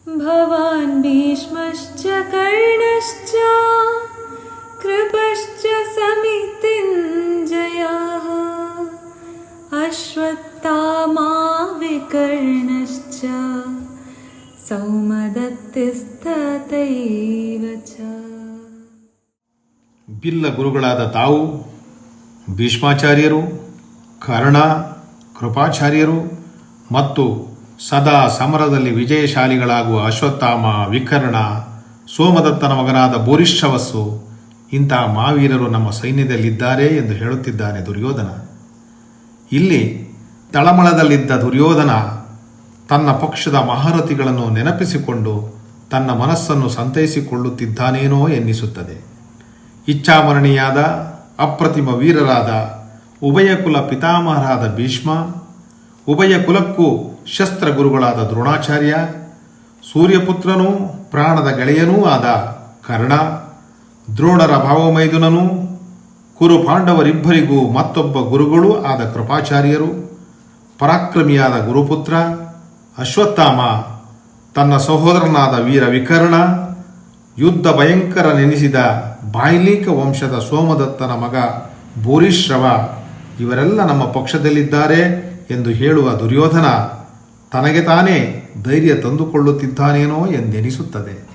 ಭವಾನ್ ಭೀಷ್ಮಶ್ಚ ಕರ್ಣಶ್ಚ ಕೃಪಶ್ಚ ಸಮಿತಿಂಜಯಃ ಅಶ್ವತ್ಥಾಮಾ ವಿಕರ್ಣಶ್ಚ ಸೌಮದತ್ತಿಸ್ತತೈವ ಚ. ಬಿಲ್ಲ ಗುರುಗಳಾದ ತಾವು ಭೀಷ್ಮಾಚಾರ್ಯರು, ಕರ್ಣ, ಕೃಪಾಚಾರ್ಯರು ಮತ್ತು ಸದಾ ಸಮರದಲ್ಲಿ ವಿಜಯಶಾಲಿಗಳಾಗುವ ಅಶ್ವತ್ಥಾಮ, ವಿಕರ್ಣ, ಸೋಮದತ್ತನ ಮಗನಾದ ಭೂರಿಶ್ರವಸ್ಸು ಇಂಥ ಮಹಾವೀರರು ನಮ್ಮ ಸೈನ್ಯದಲ್ಲಿದ್ದಾರೆ ಎಂದು ಹೇಳುತ್ತಿದ್ದಾನೆ ದುರ್ಯೋಧನ. ಇಲ್ಲಿ ತಳಮಳದಲ್ಲಿದ್ದ ದುರ್ಯೋಧನ ತನ್ನ ಪಕ್ಷದ ಮಹಾರಥಿಗಳನ್ನು ನೆನಪಿಸಿಕೊಂಡು ತನ್ನ ಮನಸ್ಸನ್ನು ಸಂತೈಸಿಕೊಳ್ಳುತ್ತಿದ್ದಾನೇನೋ ಎನ್ನಿಸುತ್ತದೆ. ಇಚ್ಛಾಮರಣಿಯಾದ ಅಪ್ರತಿಮ ವೀರರಾದ ಉಭಯ ಕುಲ ಪಿತಾಮಹರಾದ ಭೀಷ್ಮ, ಉಭಯ ಕುಲಕ್ಕೂ ಶಸ್ತ್ರ ಗುರುಗಳಾದ ದ್ರೋಣಾಚಾರ್ಯ, ಸೂರ್ಯಪುತ್ರನೂ ಪ್ರಾಣದ ಗೆಳೆಯನೂ ಆದ ಕರ್ಣ, ದ್ರೋಣರ ಭಾವಮೈದುನನೂ ಕುರು ಪಾಂಡವರಿಬ್ಬರಿಗೂ ಮತ್ತೊಬ್ಬ ಗುರುಗಳೂ ಆದ ಕೃಪಾಚಾರ್ಯರು, ಪರಾಕ್ರಮಿಯಾದ ಗುರುಪುತ್ರ ಅಶ್ವತ್ಥಾಮ, ತನ್ನ ಸಹೋದರನಾದ ವೀರ ವಿಕರ್ಣ, ಯುದ್ಧ ಭಯಂಕರ ನೆನೆಸಿದ ಬಾಯ್ಲೀಕ ವಂಶದ ಸೋಮದತ್ತನ ಮಗ ಭೂರಿಶ್ರವ ಇವರೆಲ್ಲ ನಮ್ಮ ಪಕ್ಷದಲ್ಲಿದ್ದಾರೆ ಎಂದು ಹೇಳುವ ದುರ್ಯೋಧನ ತನಗೆ ತಾನೇ ಧೈರ್ಯ ತಂದುಕೊಳ್ಳುತ್ತಿದ್ದಾನೇನೋ ಎಂದೆನಿಸುತ್ತದೆ.